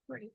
Great.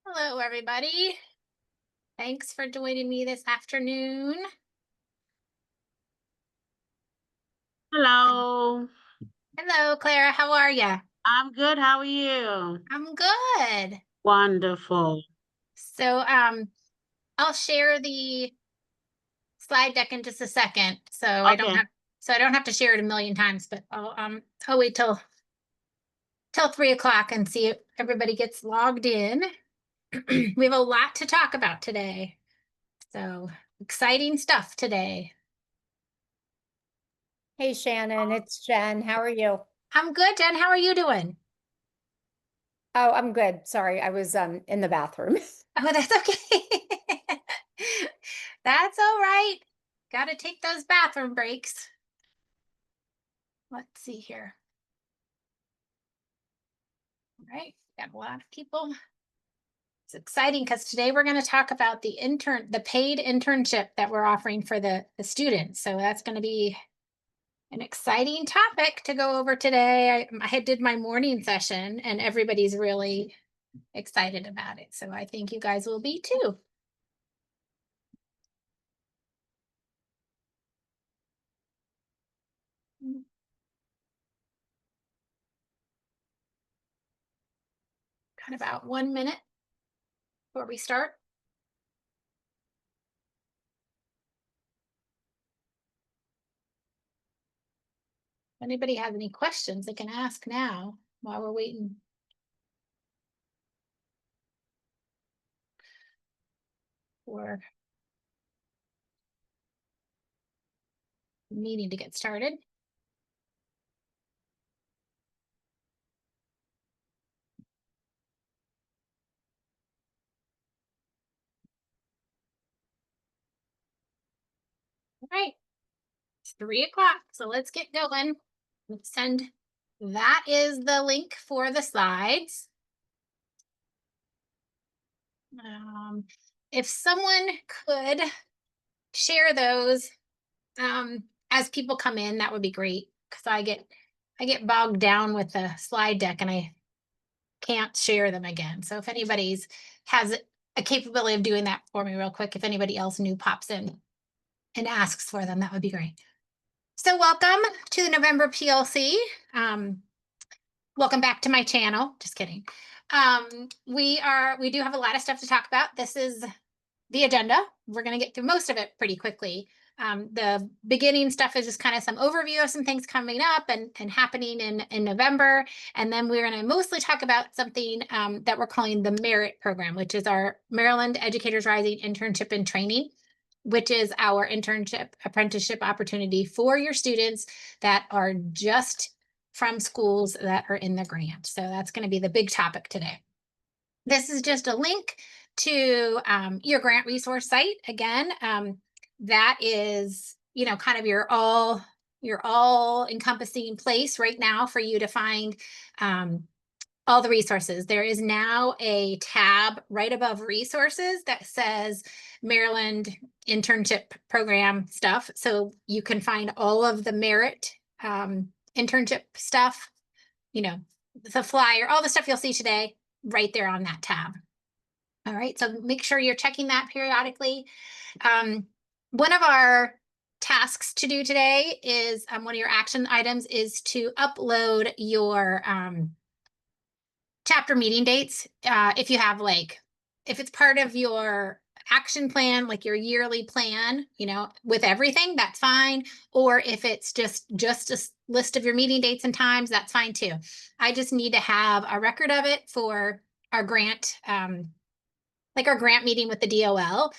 Hello, everybody. Thanks for joining me this afternoon. Hello. Hello, Clara. How are you? I'm good. How are you? I'm good. Wonderful. So, I'll share the slide deck in just a second, Okay. so I don't have to share it a million times. But I'll wait till 3 o'clock and see if everybody gets logged in. We have a lot to talk about today, so exciting stuff today. Hey Shannon, it's Jen. How are you? I'm good, Jen. How are you doing? Oh, I'm good. Sorry, I was in the bathroom. Oh, that's okay. That's all right. Got to take those bathroom breaks. Let's see here. All right, got a lot of people. It's exciting because today we're going to talk about the paid internship that we're offering for the students. So that's going to be an exciting topic to go over today. I did my morning session and everybody's really excited about it. So I think you guys will be too. Got about 1 minute before we start. If anybody has any questions, they can ask now while we're waiting. For the meeting to get started. All right, it's 3 o'clock, so let's get going. Let's send, that is the link for the slides. If someone could share those as people come in, that would be great, because I get bogged down with the slide deck and I can't share them again. So if anybody's has a capability of doing that for me real quick, if anybody else new pops in and asks for them, that would be great. So welcome to the November PLC. Welcome back to my channel. Just kidding. We do have a lot of stuff to talk about. This is the agenda. We're going to get through most of it pretty quickly. The beginning stuff is just kind of some overview of some things coming up and happening in November. And then we're going to mostly talk about something that we're calling the Merit Program, which is our Maryland Educators Rising Internship and Training, which is our internship apprenticeship opportunity for your students that are just from schools that are in the grant. So that's going to be the big topic today. This is just a link to your grant resource site. Again, that is, kind of your all encompassing place right now for you to find all the resources. There is now a tab right above resources that says Maryland internship program stuff. So you can find all of the merit internship stuff, the flyer, all the stuff you'll see today right there on that tab. All right, so make sure you're checking that periodically. One of our tasks to do today is one of your action items is to upload your chapter meeting dates. If you have if it's part of your action plan, like your yearly plan, with everything, that's fine. Or if it's just a list of your meeting dates and times, that's fine too. I just need to have a record of it for our grant, like our grant meeting with the DOL,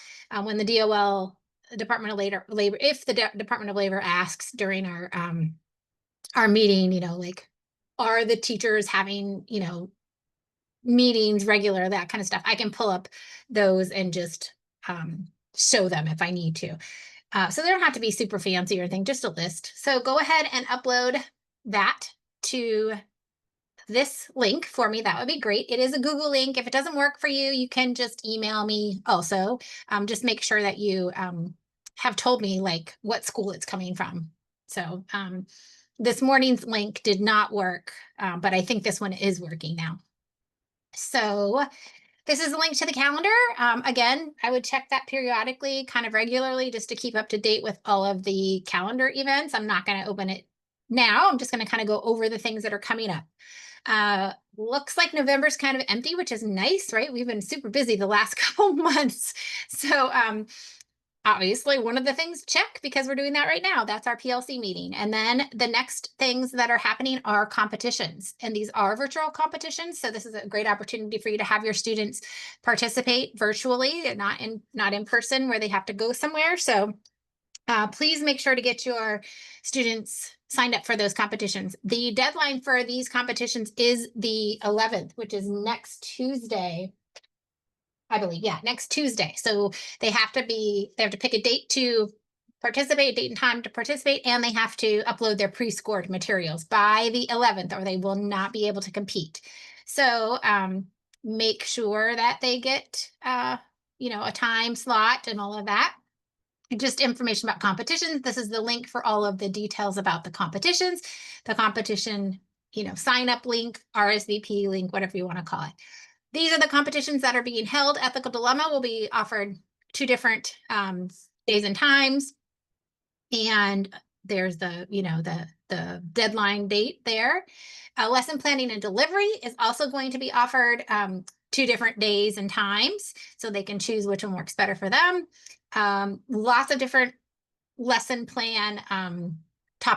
when the DOL, Department of Labor, if the Department of Labor asks during our meeting, like, are the teachers having, meetings regular, that kind of stuff. I can pull up those and just show them if I need to. So they don't have to be super fancy or anything, just a list. So go ahead and upload that to this link for me. That would be great. It is a Google link. If it doesn't work for you, you can just email me also. Just make sure that you have told me like what school it's coming from. So this morning's link did not work, but I think this one is working now. So this is a link to the calendar. Again, I would check that periodically, kind of regularly, just to keep up to date with all of the calendar events. I'm not going to open it now. I'm just going to kind of go over the things that are coming up. Looks like November's kind of empty, which is nice, right? We've been super busy the last couple months. So obviously one of the things, check, because we're doing that right now. That's our PLC meeting. And then the next things that are happening are competitions. And these are virtual competitions. So this is a great opportunity for you to have your students participate virtually, not in person where they have to go somewhere. So please make sure to get your students signed up for those competitions. The deadline for these competitions is the 11th, which is next Tuesday, I believe. Yeah, next Tuesday. So they have to pick a date to participate, date and time to participate, and they have to upload their pre-scored materials by the 11th, or they will not be able to compete. So make sure that they get a time slot and all of that. Just information about competitions. This is the link for all of the details about the competitions, the competition, sign up link, RSVP link, whatever you want to call it. These are the competitions that are being held. Ethical Dilemma will be offered 2 different days and times. And there's the deadline date there. Lesson planning and delivery is also going to be offered 2 different days and times, so they can choose which one works better for them. Lots of different lesson plan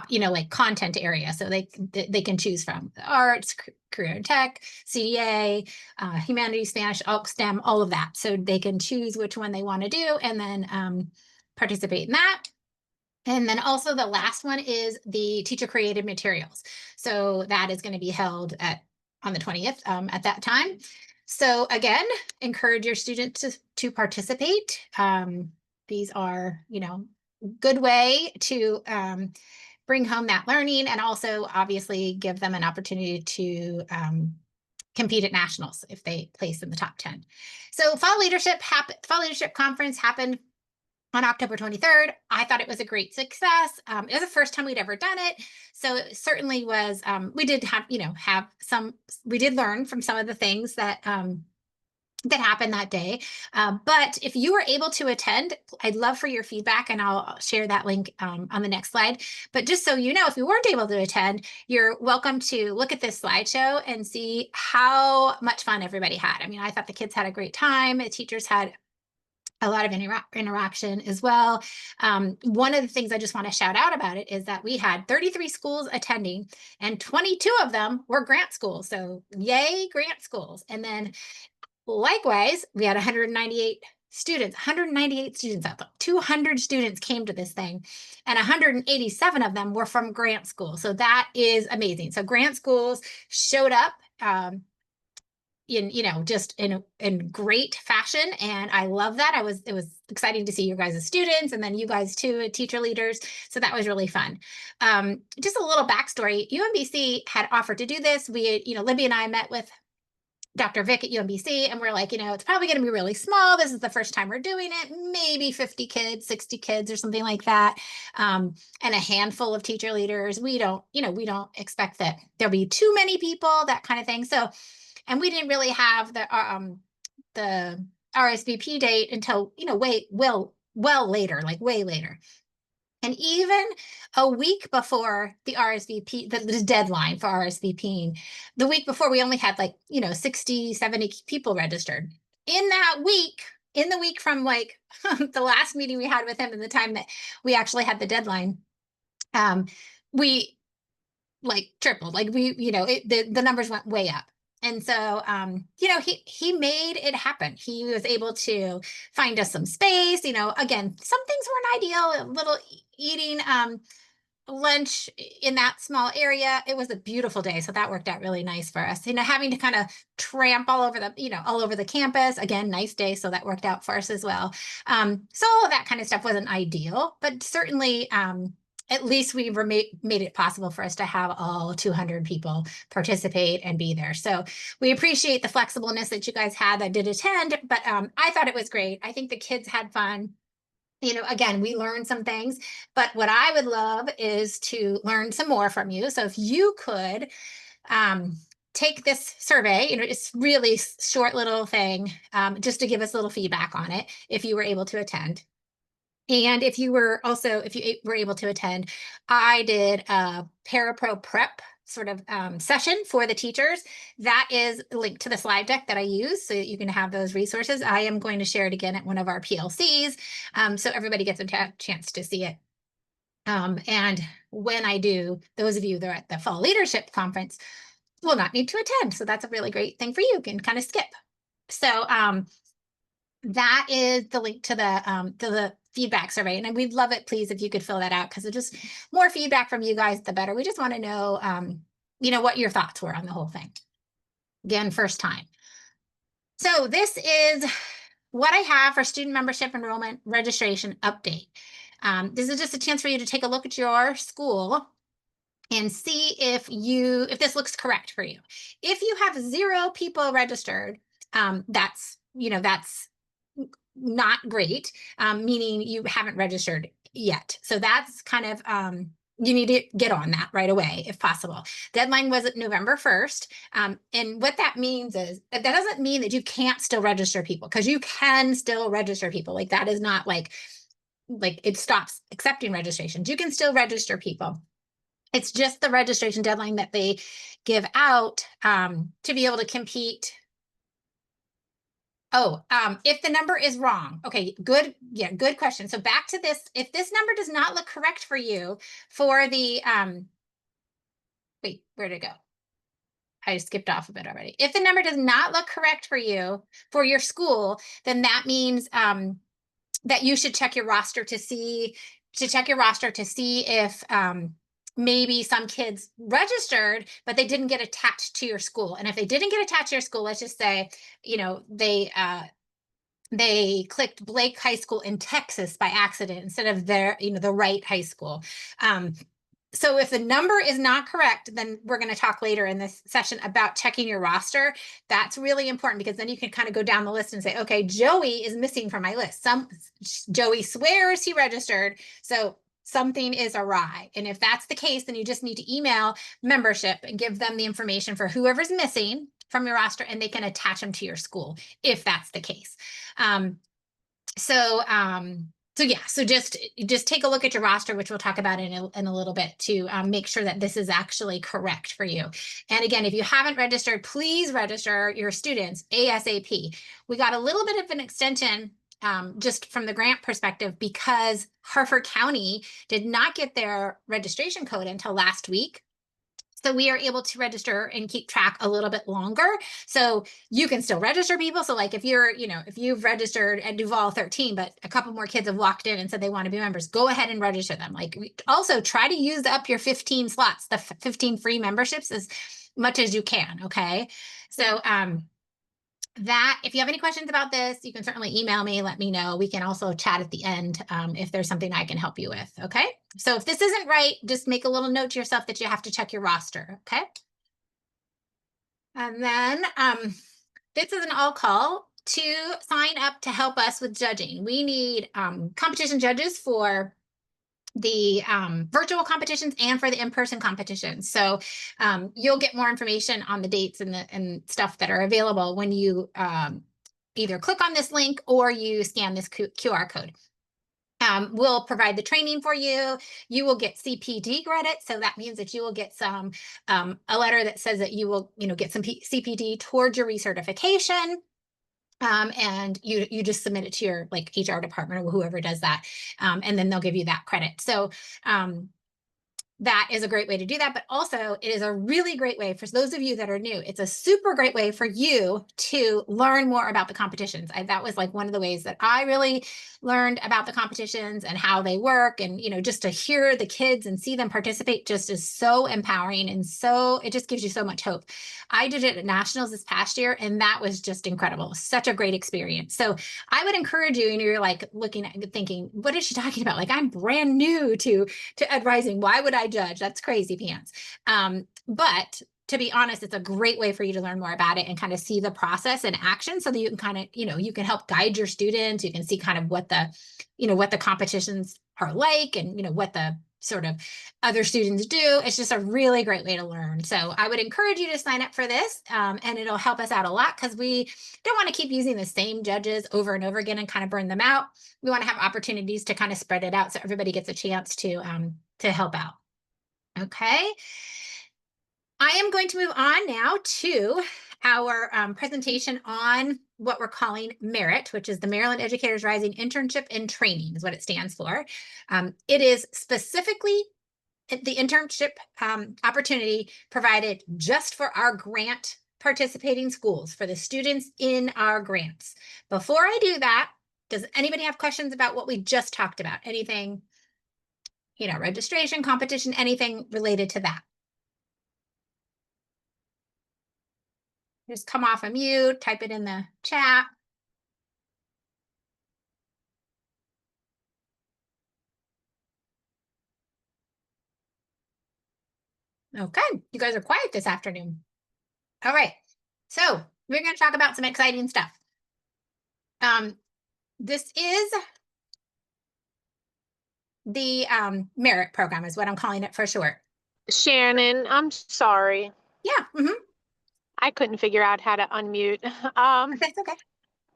like content area, so they can choose from arts, career and tech, CDA, humanities, Spanish, STEM, all of that. So they can choose which one they want to do and then participate in that. And then also the last one is the teacher created materials. So that is going to be held on the 20th at that time. So again, encourage your students to participate. These are, good way to bring home that learning, and also obviously give them an opportunity to compete at nationals if they place in the top 10. So Fall Leadership Conference happened on October 23rd. I thought it was a great success. It was the first time we'd ever done it. So it certainly was, we did we did learn from some of the things that happened that day. But if you were able to attend, I'd love for your feedback, and I'll share that link on the next slide. But just so you know, if you weren't able to attend, you're welcome to look at this slideshow and see how much fun everybody had. I mean, I thought the kids had a great time. The teachers had a lot of interaction as well. One of the things I just want to shout out about it is that we had 33 schools attending, and 22 of them were grant schools. So yay, grant schools. And then likewise, we had 198 students out there. 200 students came to this thing, and 187 of them were from grant schools. So that is amazing. So grant schools showed up just in great fashion, and I love that. It was exciting to see you guys as students, and then you guys too, teacher leaders. So that was really fun. Just a little backstory: UMBC had offered to do this. We, Libby and I met with Dr. Vic at UMBC, and we're like, it's probably going to be really small. This is the first time we're doing it. Maybe 50 kids, 60 kids, or something like that, and a handful of teacher leaders. We don't expect that there'll be too many people, that kind of thing. So. And we didn't really have the RSVP date until, well later, like way later. And even a week before the RSVP, the deadline for RSVPing, the week before, we only had 60, 70 people registered. In that week, in the week from like the last meeting we had with him and the time that we actually had the deadline, we like tripled, like the numbers went way up. And so, he made it happen. He was able to find us some space, again, some things weren't ideal, a little eating, lunch in that small area. It was a beautiful day, so that worked out really nice for us. Having to kind of tramp all over the campus. Again, nice day, so that worked out for us as well. So all of that kind of stuff wasn't ideal, but certainly at least we made it possible for us to have all 200 people participate and be there. So we appreciate the flexibleness that you guys had that did attend, but I thought it was great. I think the kids had fun. Again, we learned some things, but what I would love is to learn some more from you. So if you could take this survey, it's really short little thing, just to give us a little feedback on it, if you were able to attend. And if you were able to attend, I did a Parapro prep sort of session for the teachers. That is linked to the slide deck that I use, so that you can have those resources. I am going to share it again at one of our PLCs, so everybody gets a chance to see it. And when I do, those of you that are at the Fall Leadership Conference will not need to attend. So that's a really great thing for you. You can kind of skip. So that is the link to the feedback survey. And we'd love it, please, if you could fill that out, because it's just more feedback from you guys, the better. We just want to know, what your thoughts were on the whole thing. Again, first time. So this is what I have for student membership enrollment registration update. This is just a chance for you to take a look at your school and see if this looks correct for you. If you have 0 people registered, that's not great, meaning you haven't registered yet. So that's kind of, you need to get on that right away if possible. Deadline was at November 1st. And what that means is that doesn't mean that you can't still register people, because you can still register people. Like, that is not like it stops accepting registrations. You can still register people. It's just the registration deadline that they give out to be able to compete. Oh, if the number is wrong. Okay, good. Yeah, good question. So back to this. If this number does not look correct for you for the, wait, where'd it go? I skipped off a bit already. If the number does not look correct for you for your school, then that means that you should check your roster to see if maybe some kids registered, but they didn't get attached to your school. And if they didn't get attached to your school, let's just say, they clicked Blake High School in Texas by accident instead of the right high school. So if the number is not correct, then we're going to talk later in this session about checking your roster. That's really important, because then you can kind of go down the list and say, okay, Joey is missing from my list. Joey swears he registered, so something is awry. And if that's the case, then you just need to email membership and give them the information for whoever's missing from your roster, and they can attach them to your school if that's the case. So just take a look at your roster, which we'll talk about in a little bit, to make sure that this is actually correct for you. And again, if you haven't registered, please register your students ASAP. We got a little bit of an extension just from the grant perspective, because Harford County did not get their registration code until last week. So we are able to register and keep track a little bit longer. So you can still register people. So like if you've registered at Duval 13, but a couple more kids have walked in and said they want to be members, go ahead and register them. Like, also try to use up your 15 slots, the 15 free memberships, as much as you can. Okay. So, if you have any questions about this, you can certainly email me, let me know. We can also chat at the end if there's something I can help you with. Okay. So if this isn't right, just make a little note to yourself that you have to check your roster. Okay. And then this is an all call to sign up to help us with judging. We need competition judges for the virtual competitions and for the in-person competitions. So you'll get more information on the dates and stuff that are available when you either click on this link or you scan this QR code. We'll provide the training for you. You will get CPD credit. So that means that you will get some, a letter that says that you will, get some CPD towards your recertification. And you just submit it to your like HR department or whoever does that. And then they'll give you that credit. So that is a great way to do that. But also, it is a really great way for those of you that are new. It's a super great way for you to learn more about the competitions. That was like one of the ways that I really learned about the competitions and how they work. And, just to hear the kids and see them participate just is so empowering. And so it just gives you so much hope. I did it at nationals this past year, and that was just incredible. Such a great experience. So I would encourage you, and you're like looking at thinking, what is she talking about? Like, I'm brand new to advising. Why would I judge? That's crazy pants. But to be honest, it's a great way for you to learn more about it and kind of see the process in action so that you can kind of, you can help guide your students. You can see kind of what the competitions are like and, what the sort of other students do. It's just a really great way to learn. So I would encourage you to sign up for this, and it'll help us out a lot because we don't want to keep using the same judges over and over again and kind of burn them out. We want to have opportunities to kind of spread it out so everybody gets a chance to help out. Okay. I am going to move on now to our presentation on what we're calling MERIT, which is the Maryland Educators Rising Internship and Training is what it stands for. It is specifically the internship opportunity provided just for our grant participating schools, for the students in our grants. Before I do that, does anybody have questions about what we just talked about? Anything, registration, competition, anything related to that? Just come off of mute, type it in the chat. Okay, you guys are quiet this afternoon. All right, so we're going to talk about some exciting stuff. This is the MERIT program is what I'm calling it for short. Shannon, I'm sorry. Yeah. I couldn't figure out how to unmute. That's okay.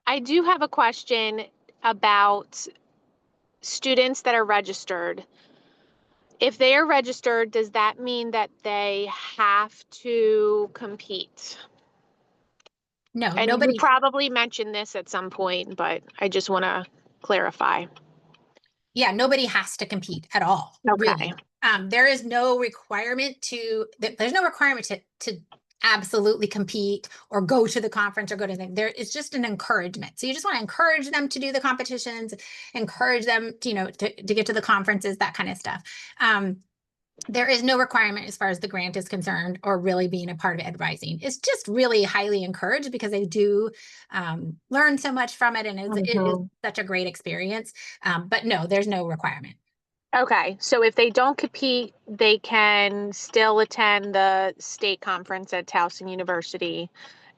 I do have a question about students that are registered. If they are registered, does that mean that they have to compete? No, And you nobody. probably mentioned this at some point, but I just want to clarify. Yeah, nobody has to compete at all. Okay. Really. There is no requirement there's no requirement to absolutely compete or go to the conference or go to it's just an encouragement. So you just want to encourage them to do the competitions, encourage them to, to get to the conferences, that kind of stuff. There is no requirement as far as the grant is concerned or really being a part of advising. It's just really highly encouraged because they do learn so much from it, and it is such a great experience. But no, there's no requirement. Okay, so if they don't compete, they can still attend the state conference at Towson University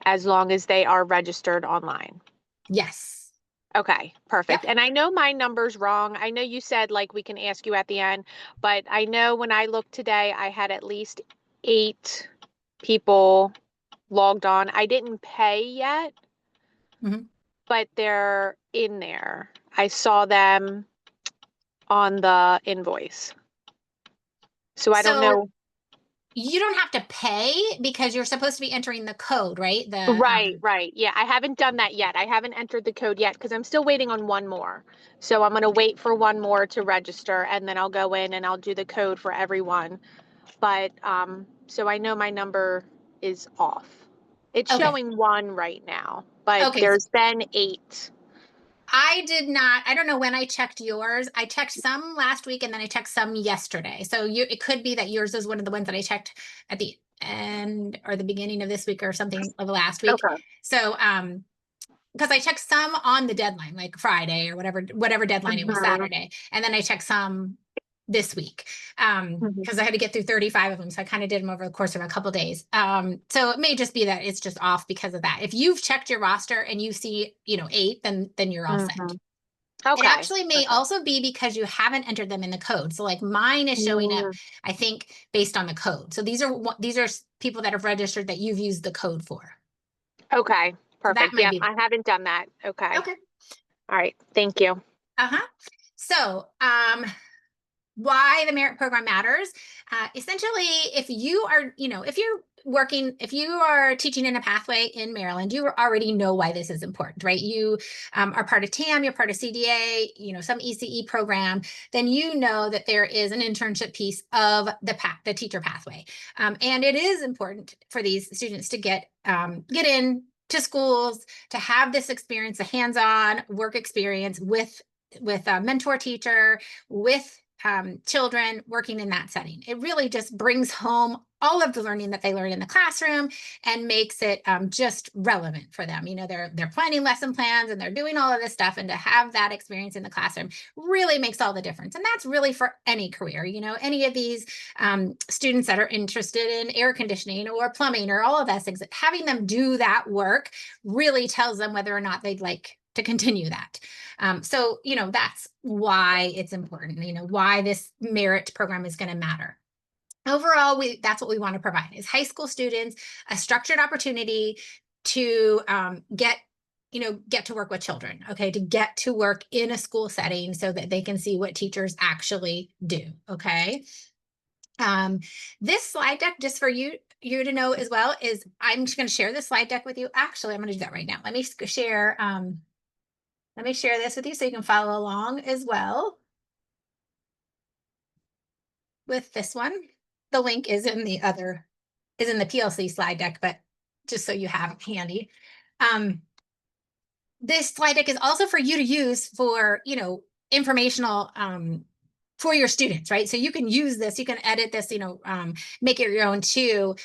as long as they are registered online. Yes. Okay, perfect. Yep. And I know my number's wrong. I know you said like we can ask you at the end, but I know when I looked today, I had at least 8 people logged on. I didn't pay yet, but they're in there. I saw them on the invoice. So I don't know. You don't have to pay because you're supposed to be entering the code, right? Right. Yeah, I haven't done that yet. I haven't entered the code yet because I'm still waiting on one more. So I'm going to wait for one more to register, and then I'll go in and I'll do the code for everyone. But so I know my number is off. It's showing 1 right now, but there's been 8. I don't know when I checked yours. I checked some last week and then I checked some yesterday. So it could be that yours is one of the ones that I checked at the end or the beginning of this week or something of last week. Okay. So, because I checked some on the deadline, like Friday or whatever deadline it was Saturday. And then I checked some this week because I had to get through 35 of them. So I kind of did them over the course of a couple of days. So it may just be that it's just off because of that. If you've checked your roster and you see, 8, then you're all set. Okay. It actually may also be because you haven't entered them in the code. So like mine is showing up, I think, based on the code. So these are people that have registered that you've used the code for. Okay, perfect. So yeah, I haven't done that. Okay. All right. Thank you. So, why the MERIT program matters. Essentially, if you are, if you're if you are teaching in a pathway in Maryland, you already know why this is important, right? You are part of TAM, you're part of CDA, some ECE program, then you know that there is an internship piece of the teacher pathway. And it is important for these students to get in to schools, to have this experience, a hands-on work experience with a mentor teacher, with children working in that setting. It really just brings home all of the learning that they learn in the classroom and makes it just relevant for them. They're planning lesson plans and they're doing all of this stuff, and to have that experience in the classroom really makes all the difference. And that's really for any career. Any of these students that are interested in air conditioning or plumbing or all of those things, having them do that work really tells them whether or not they'd like to continue that. So that's why it's important, why this merit program is going to matter. Overall, that's what we want to provide is high school students a structured opportunity to get to work with children, okay, to get to work in a school setting so that they can see what teachers actually do, okay? This slide deck, just for you to know as well, is I'm just going to share this slide deck with you. Actually, I'm going to do that right now. Let me share this with you so you can follow along as well with this one. The link is in the PLC slide deck, but just so you have it handy. This slide deck is also for you to use for, informational for your students, right? So you can use this, you can edit this, make it your own to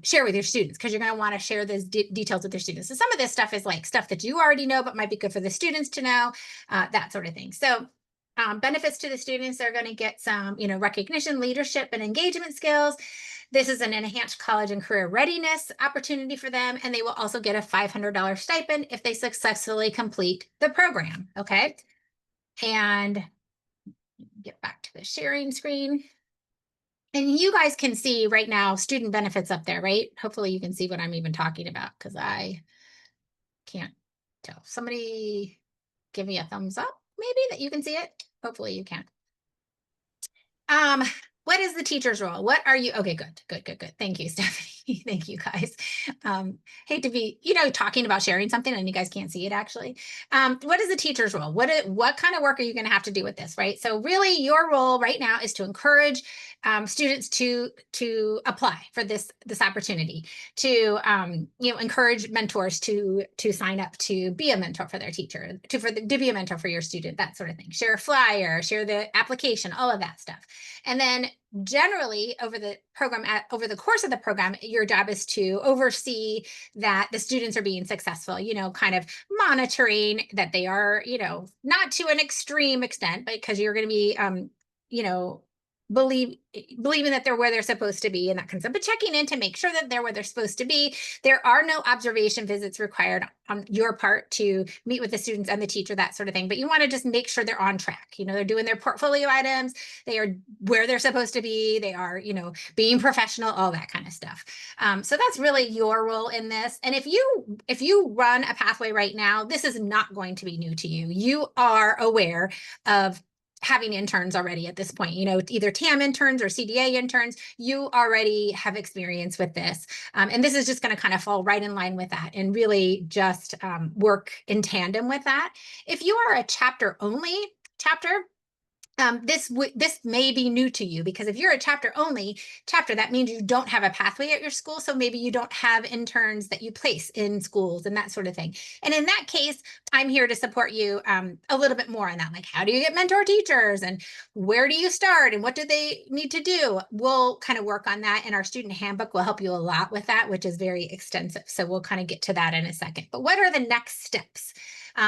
share with your students, because you're going to want to share those details with your students. So some of this stuff is like stuff that you already know, but might be good for the students to know, that sort of thing. So benefits to the students, they're going to get some, recognition, leadership, and engagement skills. This is an enhanced college and career readiness opportunity for them, and they will also get a $500 stipend if they successfully complete the program, okay? And get back to the sharing screen. And you guys can see right now student benefits up there, right? Hopefully you can see what I'm even talking about, because I can't tell. Somebody give me a thumbs up, maybe, that you can see it. Hopefully you can. What is the teacher's role? What are you? Okay, good. Thank you, Stephanie. Thank you, guys. Hate to be, talking about sharing something and you guys can't see it actually. What is the teacher's role? What kind of work are you going to have to do with this, right? So really your role right now is to encourage students to apply for this opportunity, to encourage mentors to sign up to be a mentor for their teacher, to be a mentor for your student, that sort of thing. Share a flyer, share the application, all of that stuff. And then generally over the course of the program, your job is to oversee that the students are being successful, kind of monitoring that they are, not to an extreme extent, but because you're going to be, believing that they're where they're supposed to be and that kind of stuff, but checking in to make sure that they're where they're supposed to be. There are no observation visits required on your part to meet with the students and the teacher, that sort of thing. But you want to just make sure they're on track. They're doing their portfolio items. They are where they're supposed to be. They are, being professional, all that kind of stuff. So that's really your role in this. And if you run a pathway right now, this is not going to be new to you. You are aware of having interns already at this point, either TAM interns or CDA interns. You already have experience with this. And this is just going to kind of fall right in line with that and really just work in tandem with that. If you are a chapter only chapter, this may be new to you, because if you're a chapter only chapter, that means you don't have a pathway at your school. So maybe you don't have interns that you place in schools and that sort of thing. And in that case, I'm here to support you a little bit more on that. Like, how do you get mentor teachers and where do you start and what do they need to do? We'll kind of work on that, and our student handbook will help you a lot with that, which is very extensive. So we'll kind of get to that in a second. But what are the next steps?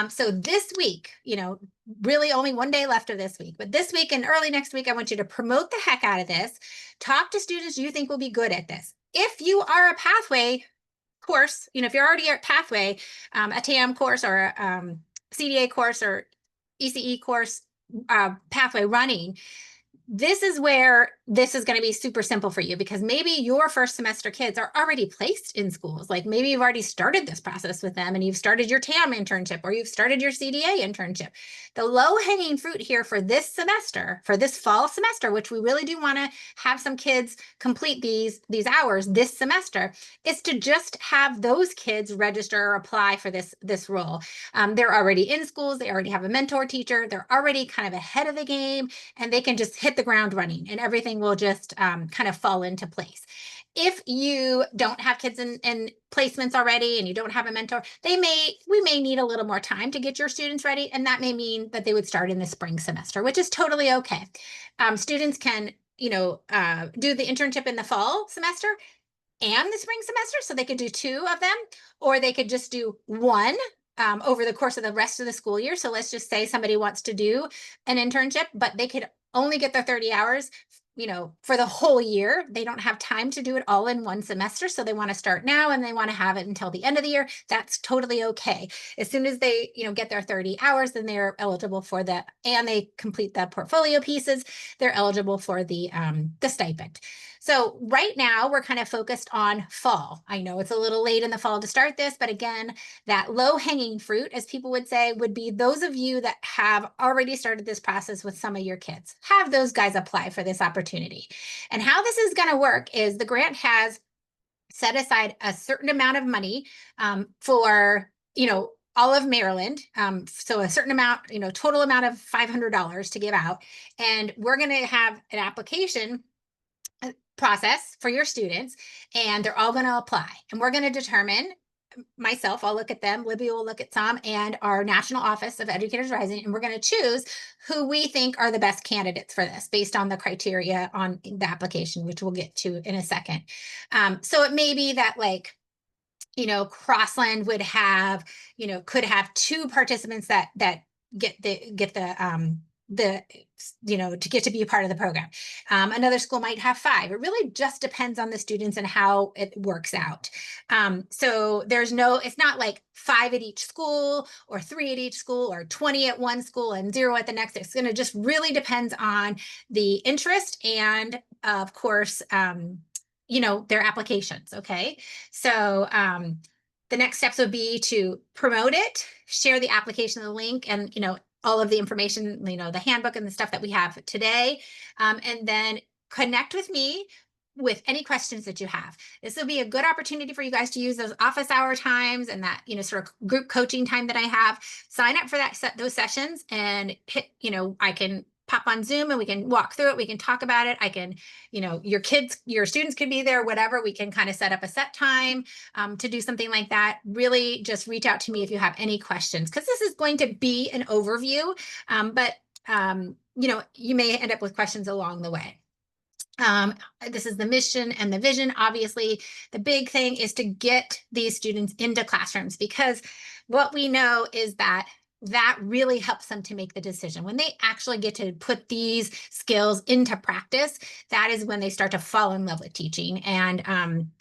So this week, really only one day left of this week, but this week and early next week, I want you to promote the heck out of this. Talk to students you think will be good at this. If you are a pathway course, if you're already at pathway, a TAM course or a CDA course or ECE course pathway running, this is where this is going to be super simple for you, because maybe your first semester kids are already placed in schools. Like maybe you've already started this process with them and you've started your TAM internship or you've started your CDA internship. The low hanging fruit here for this semester, for this fall semester, which we really do want to have some kids complete these hours this semester, is to just have those kids register or apply for this role. They're already in schools. They already have a mentor teacher. They're already kind of ahead of the game, and they can just hit the ground running and everything will just kind of fall into place. If you don't have kids in placements already and you don't have a mentor, we may need a little more time to get your students ready. And that may mean that they would start in the spring semester, which is totally okay. Students can, do the internship in the fall semester and the spring semester. So they could do 2 of them, or they could just do 1 over the course of the rest of the school year. So let's just say somebody wants to do an internship, but they could only get their 30 hours, for the whole year. They don't have time to do it all in one semester. So they want to start now and they want to have it until the end of the year. That's totally okay. As soon as they, get their 30 hours, then they're eligible for and they complete the portfolio pieces, they're eligible for the stipend. So right now we're kind of focused on fall. I know it's a little late in the fall to start this, but again, that low hanging fruit, as people would say, would be those of you that have already started this process with some of your kids. Have those guys apply for this opportunity. And how this is going to work is the grant has set aside a certain amount of money for, all of Maryland. So a certain amount, total amount of $500 to give out. And we're going to have an application process for your students, and they're all going to apply. And we're going to determine, myself, I'll look at them, Libby will look at some, and our National Office of Educators Rising, and we're going to choose who we think are the best candidates for this based on the criteria on the application, which we'll get to in a second. So it may be that Crossland would have, could have 2 participants that get the to get to be a part of the program. Another school might have 5. It really just depends on the students and how it works out. So it's not like 5 at each school or 3 at each school or 20 at one school and 0 at the next. It's going to just really depends on the interest and of course, their applications. Okay. So, the next steps would be to promote it, share the application, the link, and, all of the information, the handbook and the stuff that we have today. And then connect with me with any questions that you have. This will be a good opportunity for you guys to use those office hour times and that, sort of group coaching time that I have. Sign up for those sessions and hit, I can pop on Zoom and we can walk through it. We can talk about it. I can, your students could be there, whatever. We can kind of set up a set time to do something like that. Really just reach out to me if you have any questions, because this is going to be an overview, but you may end up with questions along the way. This is the mission and the vision. Obviously, the big thing is to get these students into classrooms, because what we know is that really helps them to make the decision. When they actually get to put these skills into practice, that is when they start to fall in love with teaching. And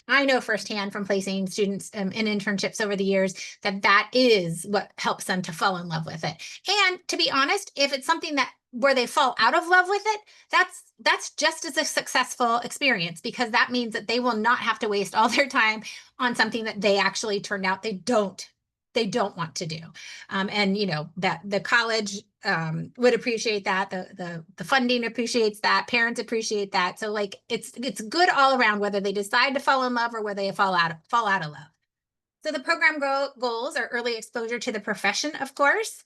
I know firsthand from placing students in internships over the years that is what helps them to fall in love with it. And to be honest, if it's something where they fall out of love with it, that's just as a successful experience, because that means that they will not have to waste all their time on something that they actually turned out they don't want to do. And that the college would appreciate that, the funding appreciates that, parents appreciate that. So it's good all around, whether they decide to fall in love or whether they fall out of love. So the program goals are early exposure to the profession, of course.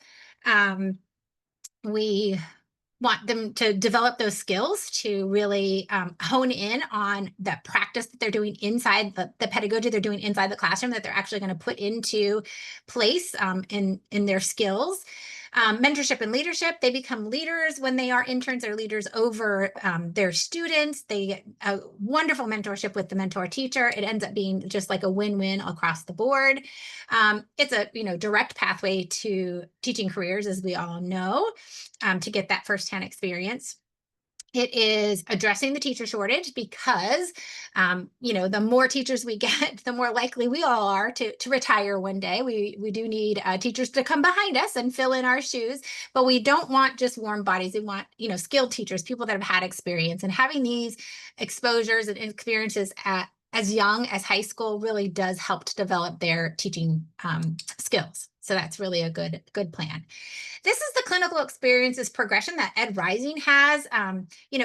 We want them to develop those skills to really hone in on the practice that they're doing inside the pedagogy they're doing inside the classroom, that they're actually going to put into place in their skills. Mentorship and leadership, they become leaders when they are interns. They're leaders over their students. They get a wonderful mentorship with the mentor teacher. It ends up being just like a win-win across the board. It's a direct pathway to teaching careers, as we all know, to get that firsthand experience. It is addressing the teacher shortage because, the more teachers we get, the more likely we all are to retire one day. We do need teachers to come behind us and fill in our shoes, but we don't want just warm bodies. We want, skilled teachers, people that have had experience, and having these exposures and experiences as young as high school really does help to develop their teaching skills. So that's really a good plan. This is the clinical experiences progression that Ed Rising has,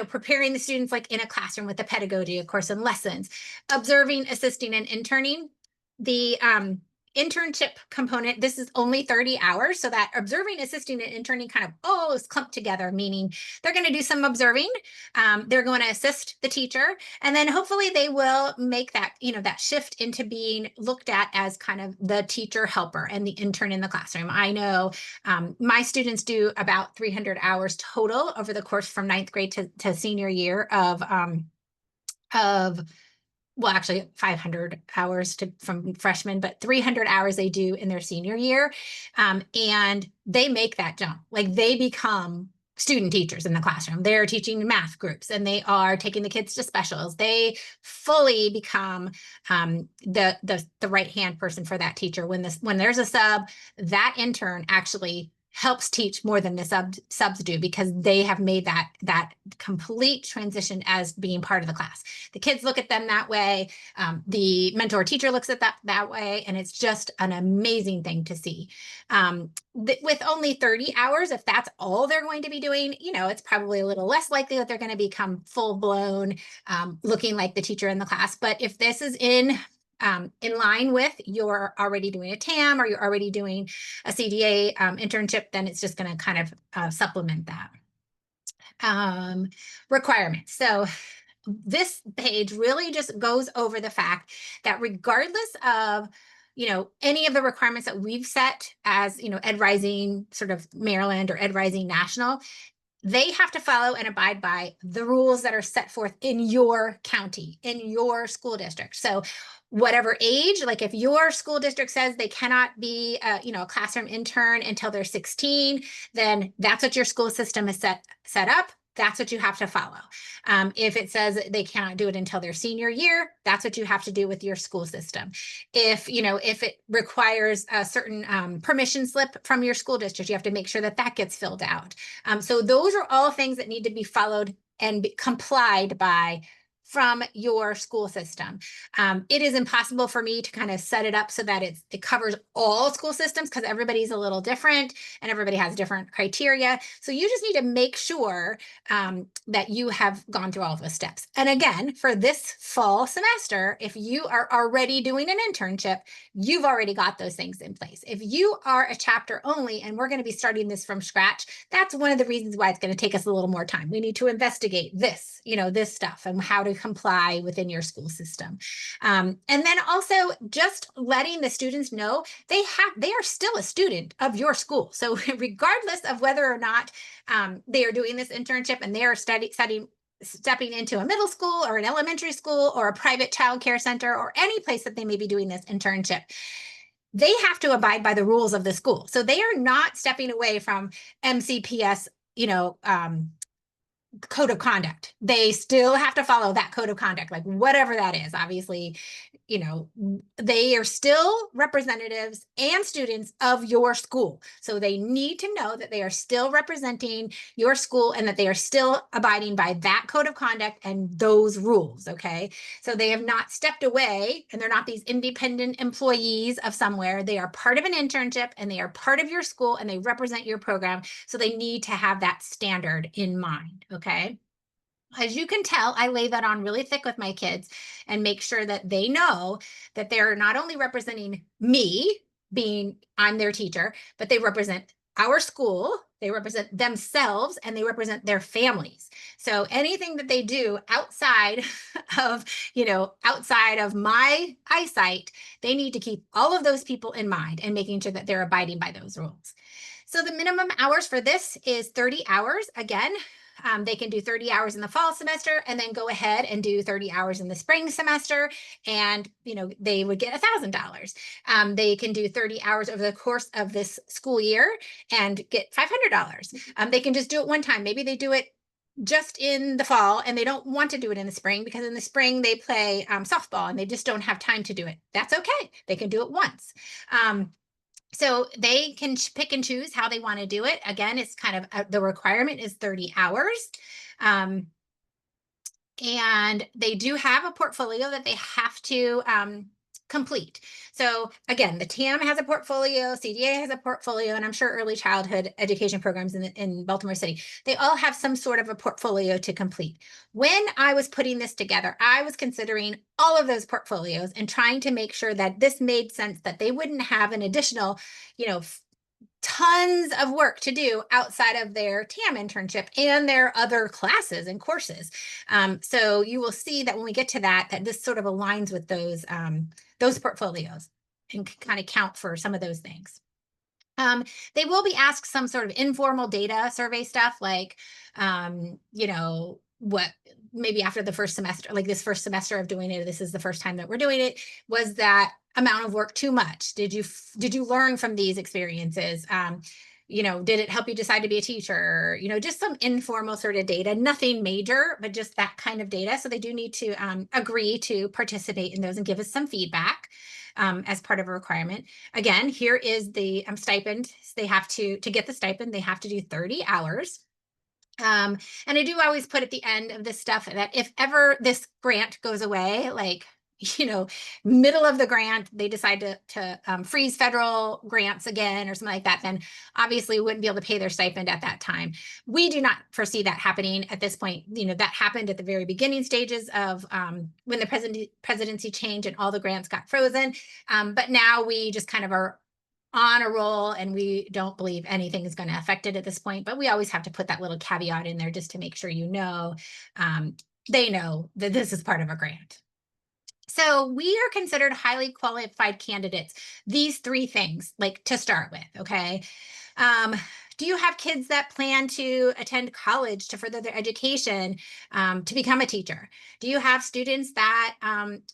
preparing the students like in a classroom with the pedagogy, of course, and lessons, observing, assisting, and interning. The internship component, this is only 30 hours. So that observing, assisting, and interning kind of all is clumped together, meaning they're going to do some observing. They're going to assist the teacher, and then hopefully they will make that, that shift into being looked at as kind of the teacher helper and the intern in the classroom. I know my students do about 300 hours total over the course from 9th grade to senior year of well, actually 500 hours from freshmen, but 300 hours they do in their senior year. And they make that jump. Like they become student teachers in the classroom. They're teaching math groups and they are taking the kids to specials. They fully become the right-hand person for that teacher. When there's a sub, that intern actually helps teach more than the subs do, because they have made that complete transition as being part of the class. The kids look at them that way. The mentor teacher looks at that way, and it's just an amazing thing to see. With only 30 hours, if that's all they're going to be doing, it's probably a little less likely that they're going to become full-blown, looking like the teacher in the class. But if this is in line with you're already doing a TAM or you're already doing a CDA internship, then it's just going to kind of supplement that. Requirements. So this page really just goes over the fact that regardless of any of the requirements that we've set as, Ed Rising sort of Maryland or Ed Rising National, they have to follow and abide by the rules that are set forth in your county, in your school district. So whatever age, like if your school district says they cannot be a classroom intern until they're 16, then that's what your school system is set up. That's what you have to follow. If it says they cannot do it until their senior year, that's what you have to do with your school system. If it requires a certain permission slip from your school district, you have to make sure that gets filled out. So those are all things that need to be followed and complied by from your school system. It is impossible for me to kind of set it up so that it covers all school systems, because everybody's a little different and everybody has different criteria. So you just need to make sure that you have gone through all of those steps. And again, for this fall semester, if you are already doing an internship, you've already got those things in place. If you are a chapter only and we're going to be starting this from scratch, that's one of the reasons why it's going to take us a little more time. We need to investigate this, this stuff and how to comply within your school system. And then also just letting the students know they are still a student of your school. So regardless of whether or not they are doing this internship and they are stepping into a middle school or an elementary school or a private child care center or any place that they may be doing this internship, they have to abide by the rules of the school. So they are not stepping away from MCPS, code of conduct. They still have to follow that code of conduct, like whatever that is. Obviously, they are still representatives and students of your school. So they need to know that they are still representing your school and that they are still abiding by that code of conduct and those rules. Okay. So they have not stepped away and they're not these independent employees of somewhere. They are part of an internship and they are part of your school and they represent your program. So they need to have that standard in mind. Okay. As you can tell, I lay that on really thick with my kids and make sure that they know that they're not only representing me, being I'm their teacher, but they represent our school, they represent themselves, and they represent their families. So anything that they do outside of my eyesight, they need to keep all of those people in mind and making sure that they're abiding by those rules. So the minimum hours for this is 30 hours. Again, they can do 30 hours in the fall semester and then go ahead and do 30 hours in the spring semester. And, they would get $1,000. They can do 30 hours over the course of this school year and get $500. They can just do it one time. Maybe they do it just in the fall, and they don't want to do it in the spring because in the spring they play softball and they just don't have time to do it. That's okay. They can do it once. So they can pick and choose how they want to do it. Again, it's kind of the requirement is 30 hours. And they do have a portfolio that they have to complete. So again, the TAM has a portfolio, CDA has a portfolio, and I'm sure early childhood education programs in Baltimore City, they all have some sort of a portfolio to complete. When I was putting this together, I was considering all of those portfolios and trying to make sure that this made sense, that they wouldn't have an additional, tons of work to do outside of their TAM internship and their other classes and courses. So you will see that when we get to that this sort of aligns with those portfolios and kind of count for some of those things. They will be asked some sort of informal data survey stuff like, what maybe after the first semester, like this first semester of doing it, this is the first time that we're doing it, was that amount of work too much? Did you learn from these experiences? Did it help you decide to be a teacher? Just some informal sort of data, nothing major, but just that kind of data. So they do need to agree to participate in those and give us some feedback as part of a requirement. Again, here is the stipend. They have to get the stipend, they have to do 30 hours. And I do always put at the end of this stuff that if ever this grant goes away, like, middle of the grant, they decide to freeze federal grants again or something like that, then obviously we wouldn't be able to pay their stipend at that time. We do not foresee that happening at this point. That happened at the very beginning stages of when the presidency changed and all the grants got frozen. But now we just kind of are on a roll and we don't believe anything is going to affect it at this point, but we always have to put that little caveat in there just to make sure they know that this is part of a grant. So we are considered highly qualified candidates. These three things, like to start with, okay? Do you have kids that plan to attend college to further their education, to become a teacher? Do you have students that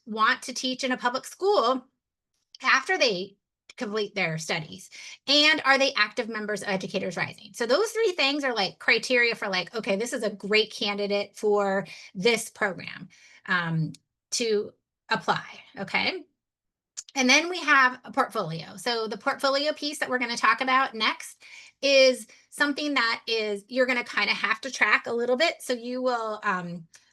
want to teach in a public school after they complete their studies? And are they active members of Educators Rising? So those three things are like criteria for like, okay, this is a great candidate for this program to apply, okay? And then we have a portfolio. So the portfolio piece that we're going to talk about next is something that is you're going to kind of have to track a little bit. So you will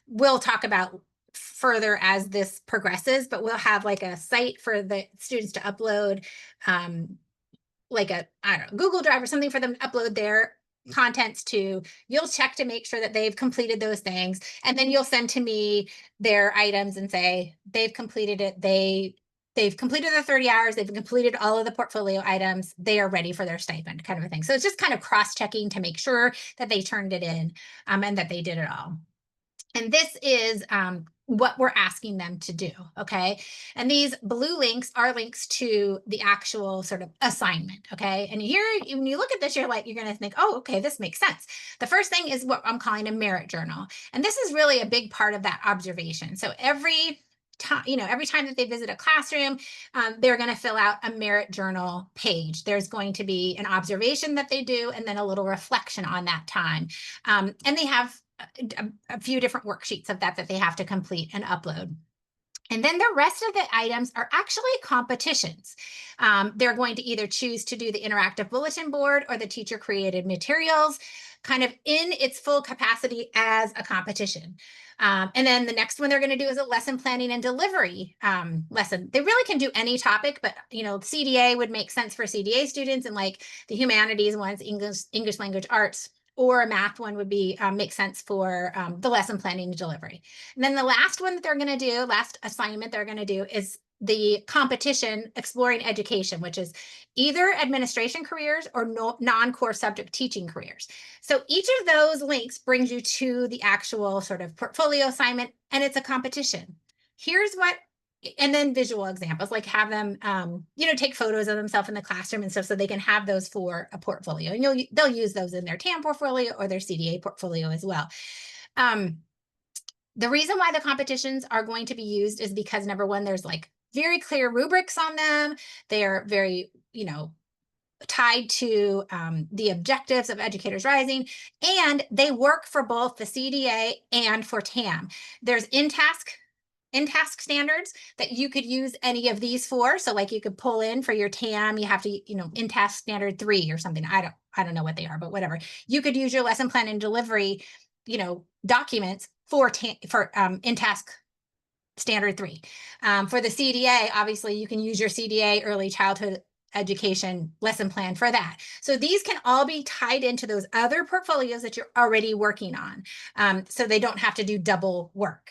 we'll talk about further as this progresses, but we'll have like a site for the students to upload like a, I don't know, Google Drive or something for them to upload their contents to. You'll check to make sure that they've completed those things. And then you'll send to me their items and say, they've completed it. They've completed the 30 hours. They've completed all of the portfolio items. They are ready for their stipend, kind of a thing. So it's just kind of cross-checking to make sure that they turned it in and that they did it all. And this is what we're asking them to do, okay? And these blue links are links to the actual sort of assignment, okay? And here, when you look at this, you're gonna think, oh, okay, this makes sense. The first thing is what I'm calling a merit journal. And this is really a big part of that observation. So every time, every time that they visit a classroom, they're going to fill out a merit journal page. There's going to be an observation that they do and then a little reflection on that time. And they have a few different worksheets of that they have to complete and upload. And then the rest of the items are actually competitions. They're going to either choose to do the interactive bulletin board or the teacher created materials, kind of in its full capacity as a competition. And then the next one they're going to do is a lesson planning and delivery lesson. They really can do any topic, but CDA would make sense for CDA students, and like the humanities ones, English language arts, or a math one would be make sense for the lesson planning and delivery. And then the last one that they're going to do, last assignment they're going to do, is the competition exploring education, which is either administration careers or non-core subject teaching careers. So each of those links brings you to the actual sort of portfolio assignment, and it's a competition. Here's what, and then visual examples, like have them, take photos of themselves in the classroom and stuff so they can have those for a portfolio. And they'll use those in their TAM portfolio or their CDA portfolio as well. The reason why the competitions are going to be used is because, number one, there's like very clear rubrics on them. They're very, tied to the objectives of Educators Rising, and they work for both the CDA and for TAM. There's in-task standards that you could use any of these for. So like you could pull in for your TAM, you have to, in-task standard 3 or something. I don't know what they are, but whatever. You could use your lesson plan and delivery, documents for in-task standard 3. For the CDA, obviously you can use your CDA early childhood education lesson plan for that. So these can all be tied into those other portfolios that you're already working on. So they don't have to do double work.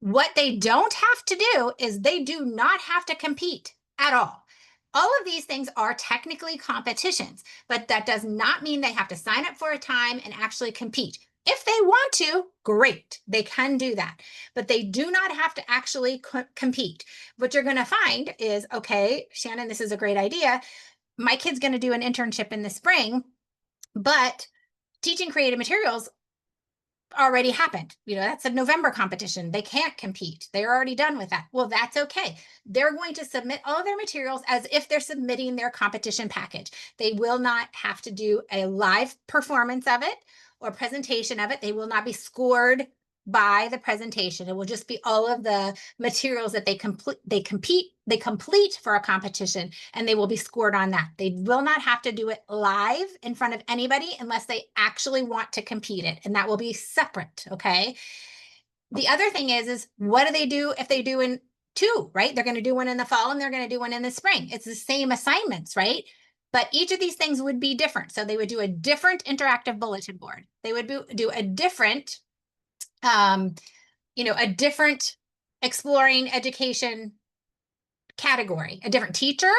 What they don't have to do is they do not have to compete at all. All of these things are technically competitions, but that does not mean they have to sign up for a time and actually compete. If they want to, great, they can do that, but they do not have to actually compete. What you're going to find is, okay, Shannon, this is a great idea. My kid's going to do an internship in the spring, but teaching creative materials already happened. That's a November competition. They can't compete. They're already done with that. Well, that's okay. They're going to submit all of their materials as if they're submitting their competition package. They will not have to do a live performance of it or presentation of it. They will not be scored by the presentation. It will just be all of the materials that they complete for a competition, and they will be scored on that. They will not have to do it live in front of anybody unless they actually want to compete it, and that will be separate, okay? The other thing is what do they do if they do in 2, right? They're going to do one in the fall and they're going to do one in the spring. It's the same assignments, right? But each of these things would be different. So they would do a different interactive bulletin board. They would do a different a different exploring education category, a different teacher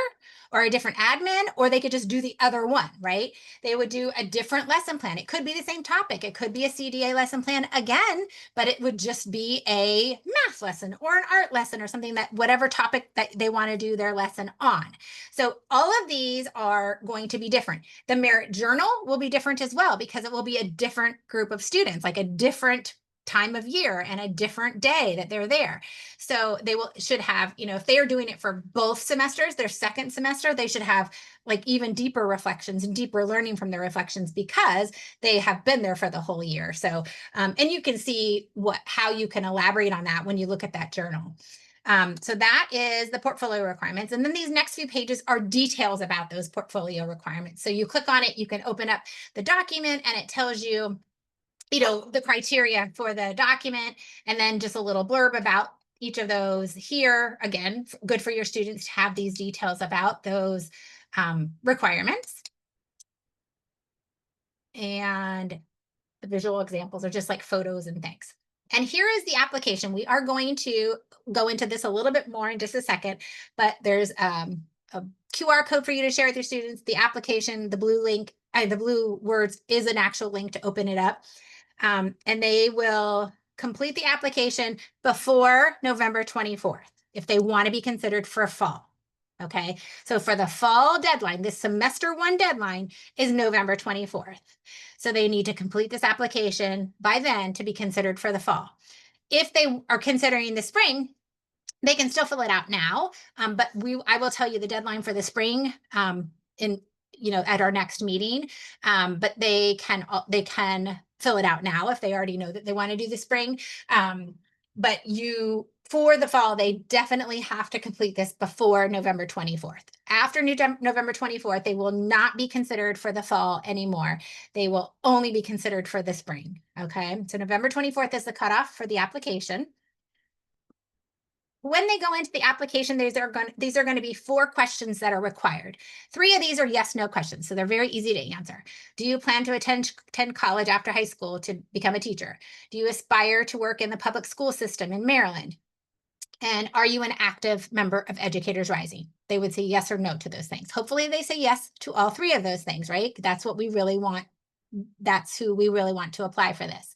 or a different admin, or they could just do the other one, right? They would do a different lesson plan. It could be the same topic. It could be a CDA lesson plan again, but it would just be a math lesson or an art lesson or something that whatever topic that they want to do their lesson on. So all of these are going to be different. The merit journal will be different as well because it will be a different group of students, like a different time of year and a different day that they're there. So they should have, if they are doing it for both semesters, their second semester, they should have like even deeper reflections and deeper learning from their reflections because they have been there for the whole year. So, and you can see how you can elaborate on that when you look at that journal. So that is the portfolio requirements. And then these next few pages are details about those portfolio requirements. So you click on it, you can open up the document and it tells you the criteria for the document, and then just a little blurb about each of those here. Again, good for your students to have these details about those requirements. And the visual examples are just like photos and things. And here is the application. We are going to go into this a little bit more in just a second, but there's a QR code for you to share with your students. The application, the blue link, the blue words is an actual link to open it up. And they will complete the application before November 24th if they want to be considered for fall. Okay, so for the fall deadline, this semester 1 deadline is November 24th. So they need to complete this application by then to be considered for the fall. If they are considering the spring, they can still fill it out now, but I will tell you the deadline for the spring at our next meeting. But they can fill it out now if they already know that they want to do the spring. But for the fall, they definitely have to complete this before November 24th. After November 24th, they will not be considered for the fall anymore. They will only be considered for the spring. Okay, so November 24th is the cutoff for the application. When they go into the application, these are going to be 4 questions that are required. 3 of these are yes/no questions, so they're very easy to answer. Do you plan to attend college after high school to become a teacher? Do you aspire to work in the public school system in Maryland? And are you an active member of Educators Rising? They would say yes or no to those things. Hopefully they say yes to all 3 of those things, right? That's what we really want. That's who we really want to apply for this.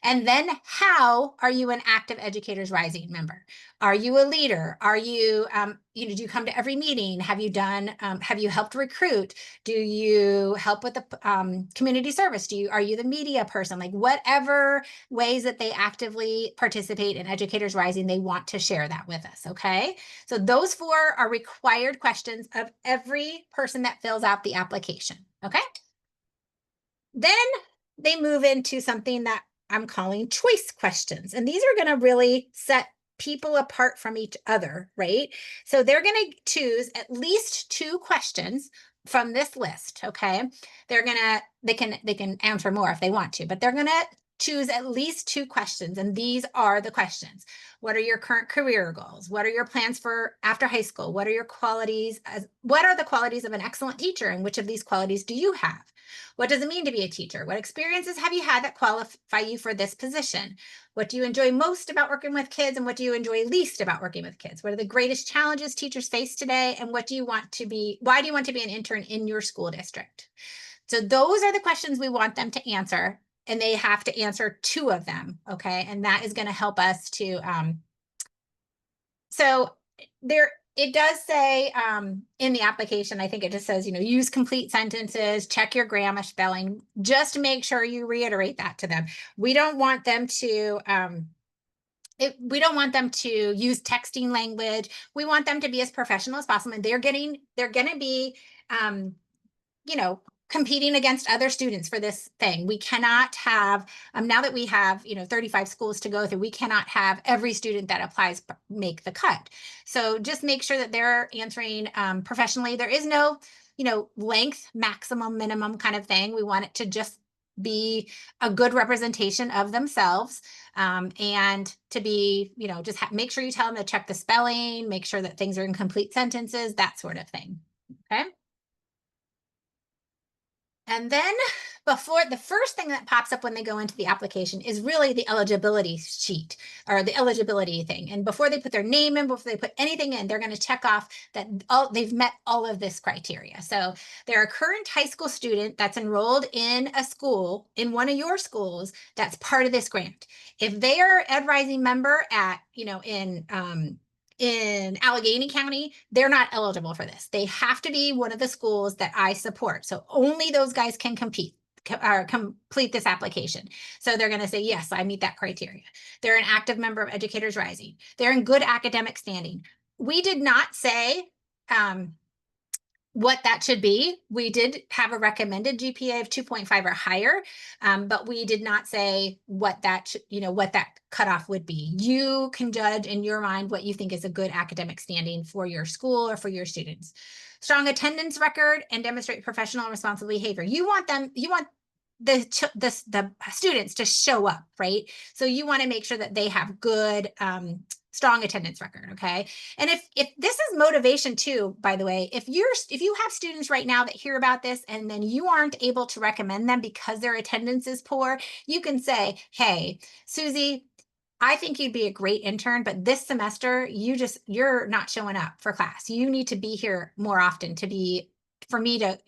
And then how are you an active Educators Rising member? Are you a leader? Are you, do you come to every meeting? Have you done, have you helped recruit? Do you help with the community service? Are you the media person? Like whatever ways that they actively participate in Educators Rising, they want to share that with us, okay? So those 4 are required questions of every person that fills out the application, okay? Then they move into something that I'm calling choice questions. And these are going to really set people apart from each other, right? So they're going to choose at least 2 questions from this list, okay? They can answer more if they want to, but they're going to choose at least 2 questions. And these are the questions. What are your current career goals? What are your plans for after high school? What are your qualities? What are the qualities of an excellent teacher? And which of these qualities do you have? What does it mean to be a teacher? What experiences have you had that qualify you for this position? What do you enjoy most about working with kids, and what do you enjoy least about working with kids? What are the greatest challenges teachers face today? And what do you want to be? Why do you want to be an intern in your school district? So those are the questions we want them to answer, and they have to answer 2 of them, okay? And that is going to help us to, so there, it does say in the application, I think it just says, use complete sentences, check your grammar, spelling, just make sure you reiterate that to them. We don't want them to, we don't want them to use texting language. We want them to be as professional as possible. And they're going to be, competing against other students for this thing. We cannot have, now that we have, 35 schools to go through, we cannot have every student that applies make the cut. So just make sure that they're answering professionally. There is no, length, maximum, minimum kind of thing. We want it to just be a good representation of themselves, and to be, just make sure you tell them to check the spelling, make sure that things are in complete sentences, that sort of thing. Okay. And then before, the first thing that pops up when they go into the application is really the eligibility sheet, or the eligibility thing. And before they put their name in, before they put anything in, they're going to check off that they've met all of this criteria. So they're a current high school student that's enrolled in a school, in one of your schools, that's part of this grant. If they are Ed Rising member at, in Allegheny County, they're not eligible for this. They have to be one of the schools that I support. So only those guys can complete this application. So they're going to say, yes, I meet that criteria. They're an active member of Educators Rising. They're in good academic standing. We did not say what that should be. We did have a recommended GPA of 2.5 or higher, but we did not say what that what that cutoff would be. You can judge in your mind what you think is a good academic standing for your school or for your students. Strong attendance record and demonstrate professional and responsible behavior. You want the students to show up, right? So you want to make sure that they have good, strong attendance record, okay? And if this is motivation too, by the way, if you have students right now that hear about this and then you aren't able to recommend them because their attendance is poor, you can say, hey, Susie, I think you'd be a great intern, but this semester you're not showing up for class. You need to be here more often for me to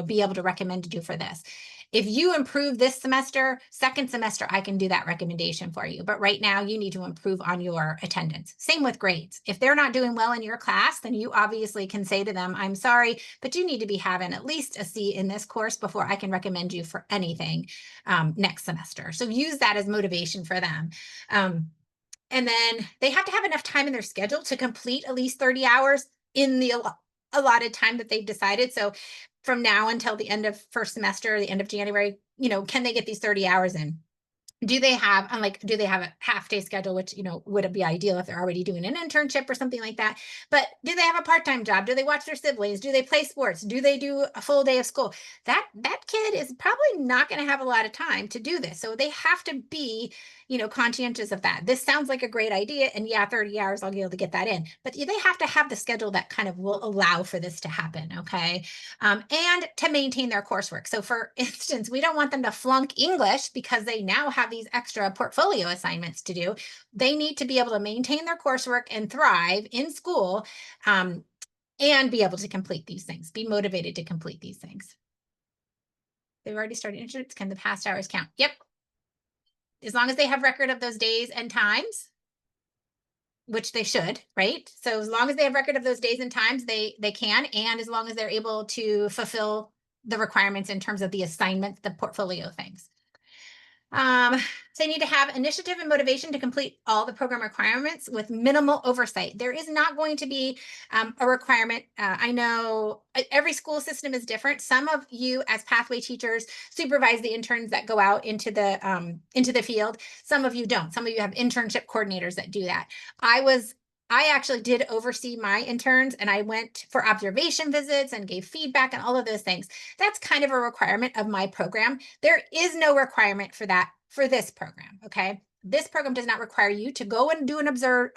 be able to recommend you for this. If you improve this semester, second semester, I can do that recommendation for you. But right now you need to improve on your attendance. Same with grades. If they're not doing well in your class, then you obviously can say to them, I'm sorry, but you need to be having at least a C in this course before I can recommend you for anything next semester. So use that as motivation for them. And then they have to have enough time in their schedule to complete at least 30 hours in the allotted time that they've decided. So from now until the end of first semester, the end of January, can they get these 30 hours in? Do they have a half-day schedule, which, would it be ideal if they're already doing an internship or something like that? But do they have a part-time job? Do they watch their siblings? Do they play sports? Do they do a full day of school? That kid is probably not going to have a lot of time to do this. So they have to be, conscientious of that. This sounds like a great idea. And yeah, 30 hours, I'll be able to get that in. But they have to have the schedule that kind of will allow for this to happen, okay? And to maintain their coursework. So for instance, we don't want them to flunk English because they now have these extra portfolio assignments to do. They need to be able to maintain their coursework and thrive in school, and be able to complete these things, be motivated to complete these things. They've already started internships. Can the past hours count? Yep. as long as they have record of those days and times, which they should, right? So as long as they have record of those days and times, they can, and as long as they're able to fulfill the requirements in terms of the assignments, the portfolio things. So they need to have initiative and motivation to complete all the program requirements with minimal oversight. There is not going to be a requirement. I know every school system is different. Some of you as pathway teachers supervise the interns that go out into the field. Some of you don't. Some of you have internship coordinators that do that. I actually did oversee my interns, and I went for observation visits and gave feedback and all of those things. That's kind of a requirement of my program. There is no requirement for that for this program, okay? This program does not require you to go and do an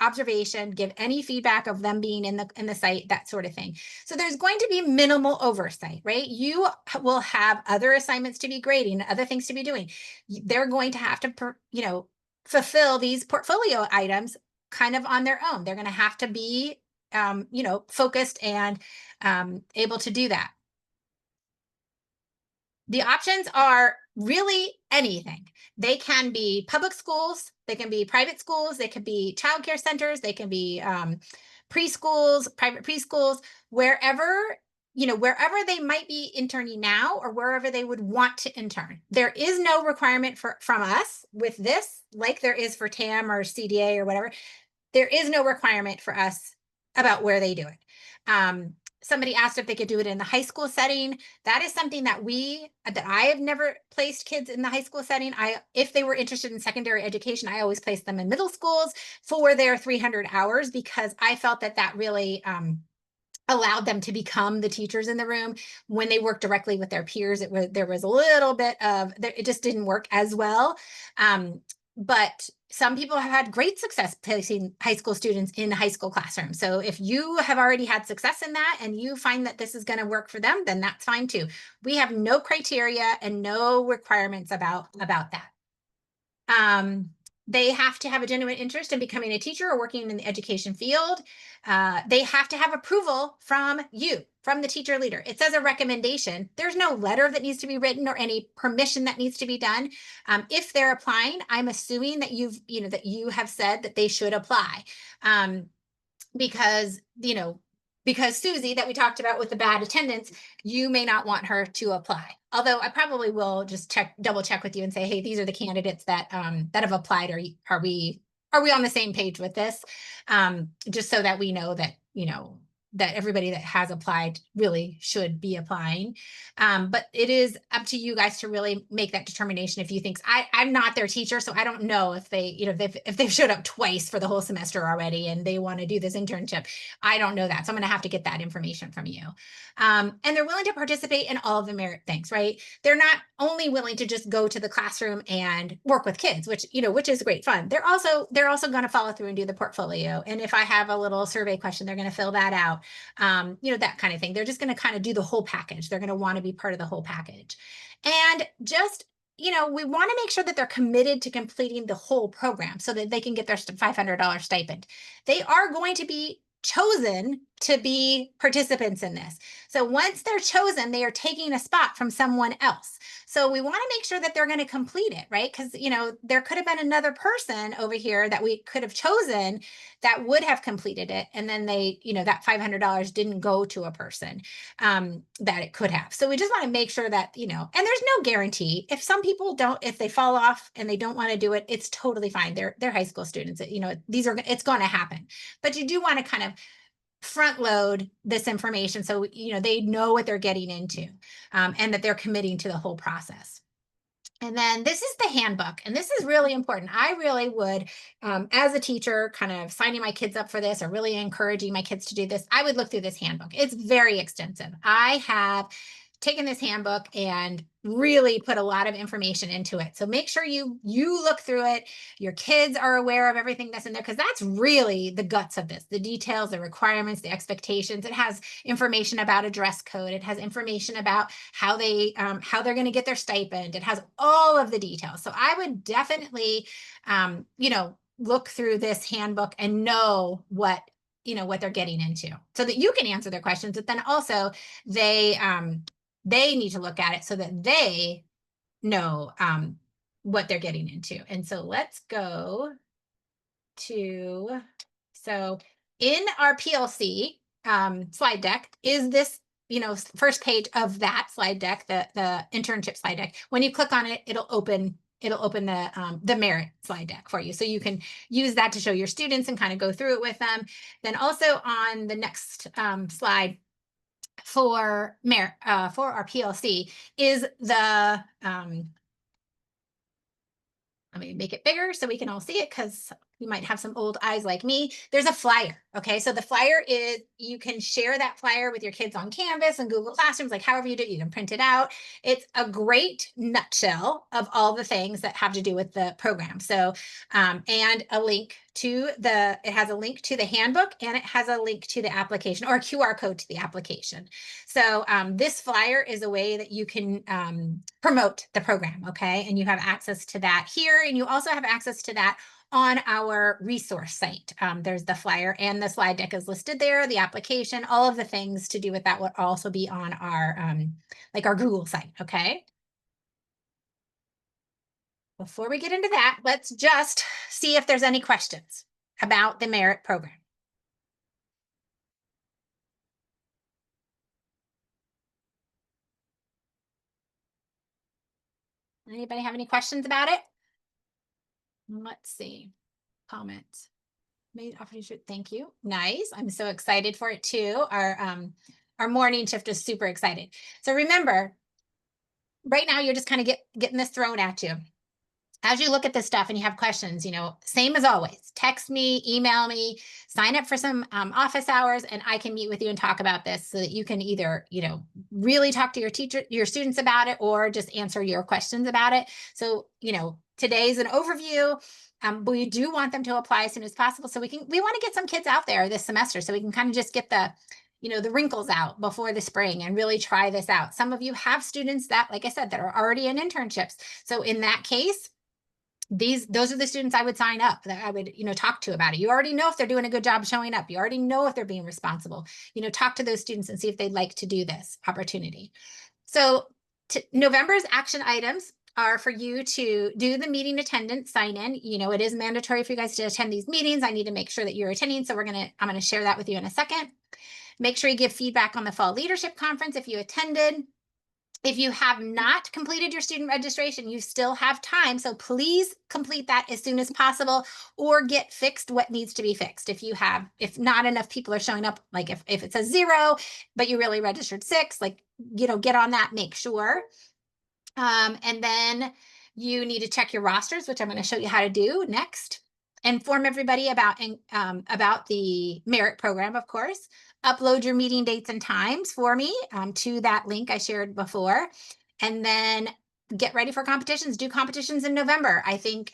observation, give any feedback of them being in the site, that sort of thing. So there's going to be minimal oversight, right? You will have other assignments to be grading, other things to be doing. They're going to have to, fulfill these portfolio items kind of on their own. They're going to have to be, focused and able to do that. The options are really anything. They can be public schools, they can be private schools, they can be childcare centers, they can be preschools, private preschools, wherever they might be interning now or wherever they would want to intern. There is no requirement from us with this, like there is for TAM or CDA or whatever. There is no requirement for us about where they do it. Somebody asked if they could do it in the high school setting. That is something that I have never placed kids in the high school setting. If they were interested in secondary education, I always placed them in middle schools for their 300 hours because I felt that really allowed them to become the teachers in the room. When they worked directly with their peers, there was a little bit of, it just didn't work as well. But some people have had great success placing high school students in high school classrooms. So if you have already had success in that and you find that this is going to work for them, then that's fine too. We have no criteria and no requirements about that. They have to have a genuine interest in becoming a teacher or working in the education field. They have to have approval from you, from the teacher leader. It says a recommendation. There's no letter that needs to be written or any permission that needs to be done. If they're applying, I'm assuming that you have said that they should apply. Because Susie that we talked about with the bad attendance, you may not want her to apply. Although I probably will just double check with you and say, hey, these are the candidates that have applied. Are we on the same page with this? Just so that we know that, that everybody that has applied really should be applying. But it is up to you guys to really make that determination. If you think I'm not their teacher, so I don't know if they, if they've showed up twice for the whole semester already and they want to do this internship, I don't know that. So I'm going to have to get that information from you. And they're willing to participate in all of the merit things, right? They're not only willing to just go to the classroom and work with kids, which is great fun. They're also going to follow through and do the portfolio. And if I have a little survey question, they're going to fill that out. That kind of thing. They're just going to kind of do the whole package. They're going to want to be part of the whole package. And just, we want to make sure that they're committed to completing the whole program so that they can get their $500 stipend. They are going to be chosen to be participants in this. So once they're chosen, they are taking a spot from someone else. So we want to make sure that they're going to complete it, right? Because, there could have been another person over here that we could have chosen that would have completed it. And then they, that $500 didn't go to a person that it could have. So we just want to make sure that, and there's no guarantee. If some people if they fall off and they don't want to do it, it's totally fine. They're high school students. It's going to happen. But you do want to kind of front load this information so they know what they're getting into and that they're committing to the whole process. And then this is the handbook, and this is really important. I really would, as a teacher, kind of signing my kids up for this or really encouraging my kids to do this, I would look through this handbook. It's very extensive. I have taken this handbook and really put a lot of information into it. So make sure you look through it. Your kids are aware of everything that's in there, because that's really the guts of this, the details, the requirements, the expectations. It has information about a dress code. It has information about how they're going to get their stipend. It has all of the details. So I would definitely, look through this handbook and know what they're getting into so that you can answer their questions, but then also they need to look at it so that they know what they're getting into. And so let's go to, so in our PLC slide deck is this, first page of that slide deck, the internship slide deck. When you click on it, it'll open the merit slide deck for you. So you can use that to show your students and kind of go through it with them. Then also on the next slide for merit, for our PLC is the, let me make it bigger so we can all see it, because you might have some old eyes like me. There's a flyer. Okay. So the flyer is, you can share that flyer with your kids on Canvas and Google Classrooms, like however you do, you can print it out. It's a great nutshell of all the things that have to do with the program. So, and a link to it has a link to the handbook, and it has a link to the application, or a QR code to the application. So this flyer is a way that you can promote the program. Okay. And you have access to that here. And you also have access to that on our resource site. There's the flyer and the slide deck is listed there, the application, all of the things to do with that would also be on our, like our Google site, okay? Before we get into that, let's just see if there's any questions about the merit program. Anybody have any questions about it? Let's see. Comments. Thank you. Nice. I'm so excited for it too. Our morning shift is super excited. So remember, right now you're just kind of getting this thrown at you. As you look at this stuff and you have questions, same as always, text me, email me, sign up for some office hours, and I can meet with you and talk about this so that you can either, really talk to your students about it, or just answer your questions about it. So, today's an overview. But we do want them to apply as soon as possible. So we want to get some kids out there this semester so we can kind of just get the wrinkles out before the spring and really try this out. Some of you have students that, like I said, that are already in internships. So in that case, those are the students I would sign up, that I would, talk to about it. You already know if they're doing a good job showing up. You already know if they're being responsible. Talk to those students and see if they'd like to do this opportunity. So November's action items are for you to do the meeting attendance sign in. It is mandatory for you guys to attend these meetings. I need to make sure that you're attending. So I'm going to share that with you in a second. Make sure you give feedback on the fall leadership conference if you attended. If you have not completed your student registration, you still have time. So please complete that as soon as possible, or get fixed what needs to be fixed. If not enough people are showing up, like if it says 0, but you really registered 6, get on that, make sure. And then you need to check your rosters, which I'm going to show you how to do next. Inform everybody about the merit program, of course. Upload your meeting dates and times for me to that link I shared before. And then get ready for competitions. Do competitions in November. I think,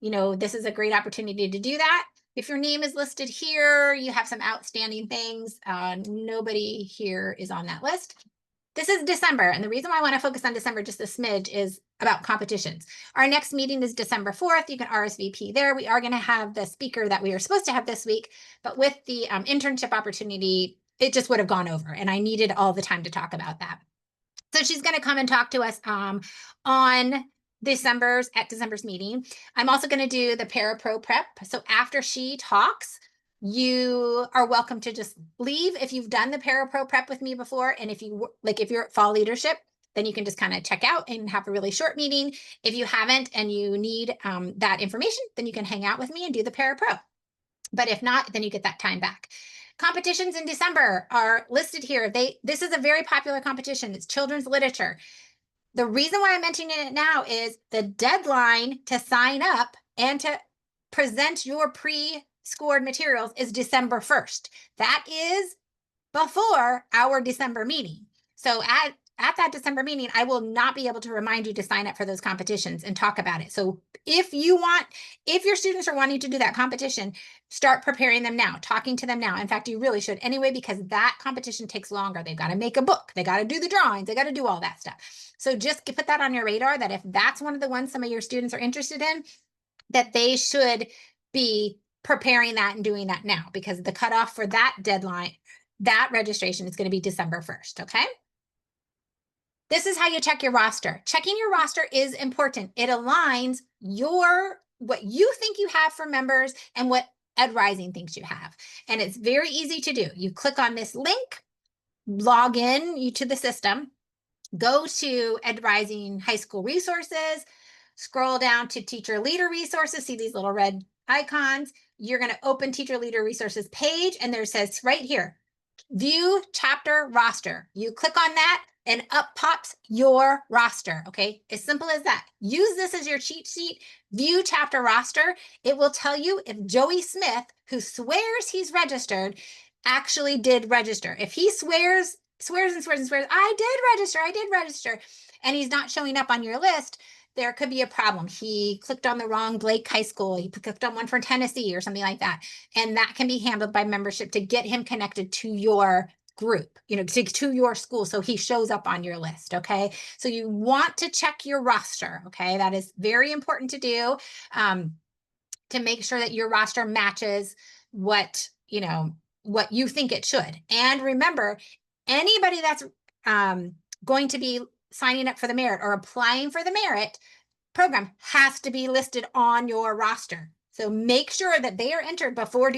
this is a great opportunity to do that. If your name is listed here, you have some outstanding things. Nobody here is on that list. This is December, and the reason why I want to focus on December just a smidge is about competitions. Our next meeting is December 4th. You can RSVP there. We are going to have the speaker that we were supposed to have this week, but with the internship opportunity, it just would have gone over, and I needed all the time to talk about that. So she's going to come and talk to us on December's meeting. I'm also going to do the Parapro prep. So after she talks, you are welcome to just leave if you've done the Parapro prep with me before. And if you're at fall leadership, then you can just kind of check out and have a really short meeting. If you haven't and you need that information, then you can hang out with me and do the Parapro. But if not, then you get that time back. Competitions in December are listed here. This is a very popular competition. It's children's literature. The reason why I'm mentioning it now is the deadline to sign up and to present your pre-scored materials is December 1st. That is before our December meeting. So at that December meeting, I will not be able to remind you to sign up for those competitions and talk about it. So if your students are wanting to do that competition, start preparing them now, talking to them now. In fact, you really should anyway, because that competition takes longer. They've got to make a book. They got to do the drawings. They got to do all that stuff. So just put that on your radar, that if that's one of the ones some of your students are interested in, that they should be preparing that and doing that now, because the cutoff for that deadline, that registration is going to be December 1st. Okay. this is how you check your roster. Checking your roster is important. It aligns what you think you have for members and what Ed Rising thinks you have. And it's very easy to do. You click on this link, log in to the system, go to Ed Rising High School Resources, scroll down to Teacher Leader Resources, see these little red icons. You're going to open Teacher Leader Resources page, and there says right here, View Chapter Roster. You click on that, and up pops your roster, okay? As simple as that. Use this as your cheat sheet. View Chapter Roster. It will tell you if Joey Smith, who swears he's registered, actually did register. If he swears, I did register, and he's not showing up on your list, there could be a problem. He clicked on the wrong Blake High School. He clicked on one for Tennessee or something like that. And that can be handled by membership to get him connected to your group, to your school, so he shows up on your list, okay? So you want to check your roster, okay? That is very important to do, to make sure that your roster matches what you think it should. And remember, anybody that's going to be signing up for the merit or applying for the merit program has to be listed on your roster. So make sure that they are entered before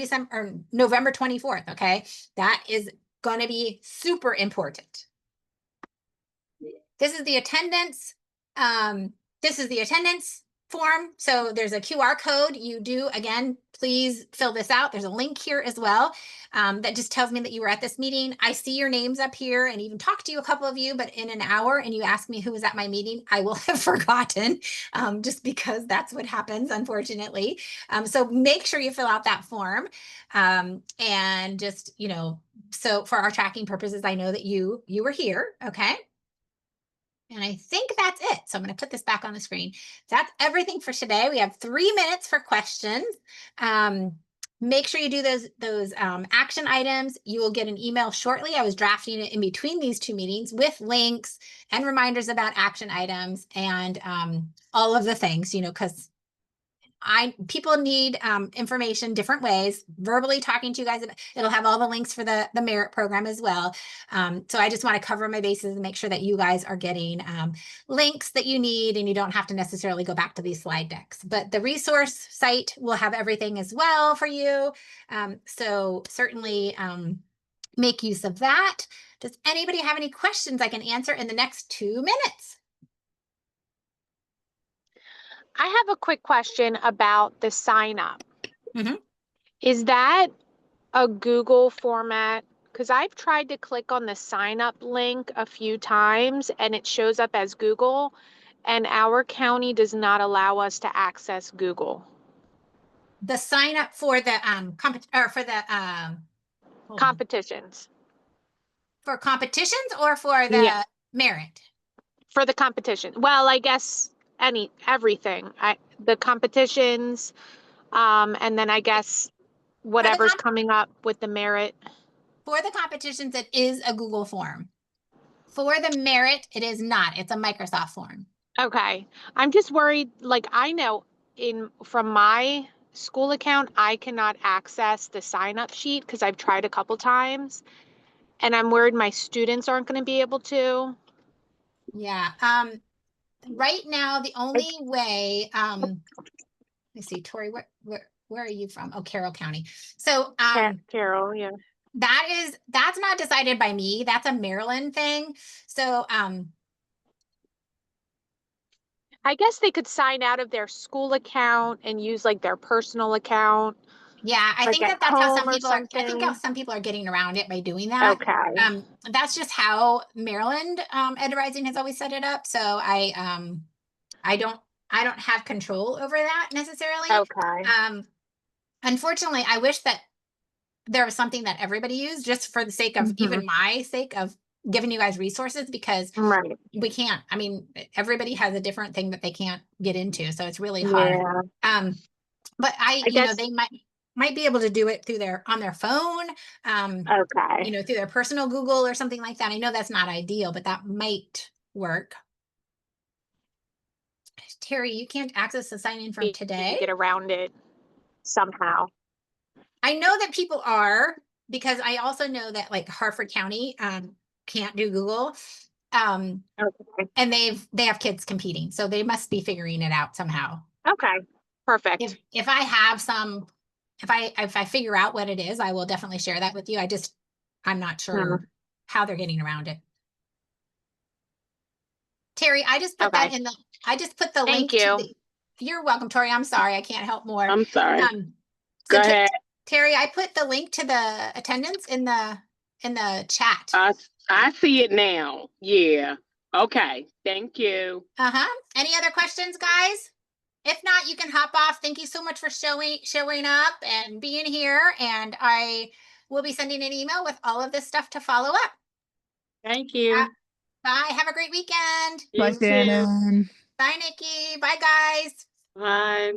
November 24th, okay? That is going to be super important. This is the attendance. This is the attendance form. So there's a QR code. You do, again, please fill this out. There's a link here as well, that just tells me that you were at this meeting. I see your names up here and even talked to you, a couple of you, but in an hour and you ask me who was at my meeting, I will have forgotten, just because that's what happens, unfortunately. So make sure you fill out that form, and just, so for our tracking purposes, I know that you were here, okay? And I think that's it. So I'm going to put this back on the screen. That's everything for today. We have 3 minutes for questions. Make sure you do those action items. You will get an email shortly. I was drafting it in between these 2 meetings with links and reminders about action items and all of the things, because people need information different ways. Verbally talking to you guys, it'll have all the links for the merit program as well. So I just want to cover my bases and make sure that you guys are getting links that you need, and you don't have to necessarily go back to these slide decks. But the resource site will have everything as well for you. So certainly make use of that. Does anybody have any questions I can answer in the next 2 minutes? I have a quick question about the sign up. Mhm. Is that a Google format? Because I've tried to click on the sign up link a few times and it shows up as Google, and our county does not allow us to access Google. The sign up for the Competitions. For competitions or for the Yeah. merit? For the competition. Well, I guess everything. The competitions, and then I guess whatever's coming up with the merit. For the competitions, it is a Google form. For the merit, it is not. It's a Microsoft form. Okay. I'm just worried, like I know from my school account, I cannot access the sign up sheet because I've tried a couple times, and I'm worried my students aren't going to be able to. Yeah. Right now, the only way, let me see, Tori, where are you from? Oh, Carroll County. So, Carol, yeah. that's not decided by me. That's a Maryland thing. So, I guess they could sign out of their school account and use like their personal account. yeah, I Like think at that's how some home or people are. I think how something. some people are getting around it by doing that. Okay. That's just how Maryland Ed Rising has always set it up. So I don't have control over that necessarily. Okay. Unfortunately, I wish that there was something that everybody used, just for the sake of even my sake of giving you guys resources, because Right. we can't. I mean, everybody has a different thing that they can't get into, so it's really hard. Yeah. But I guess. they might be able to do it on their phone, Okay. through their personal Google or something like that. I know that's not ideal, but that might work. Terry, you can't access the sign in from today. Get around it somehow. I know that people are, because I also know that like Harford County can't do Google. Okay. And they have kids competing, so they must be figuring it out somehow. Okay. Perfect. If I have some, if I figure out what it is, I will definitely share that with you. I'm not sure how they're getting around it. Terry, I just put that Okay. in the, I just put the Thank link to you. the, you're welcome, Tori. I'm sorry, I can't help more. I'm sorry. So Go ahead. Terry, I put the link to the attendance in the chat. I see it now. Yeah. Okay. Thank you. Any other questions, guys? If not, you can hop off. Thank you so much for showing up and being here. And I will be sending an email with all of this stuff to follow up. Thank you. Bye. Have a great weekend. You Bye, too. Shannon. Bye, Nikki. Bye, guys. Bye.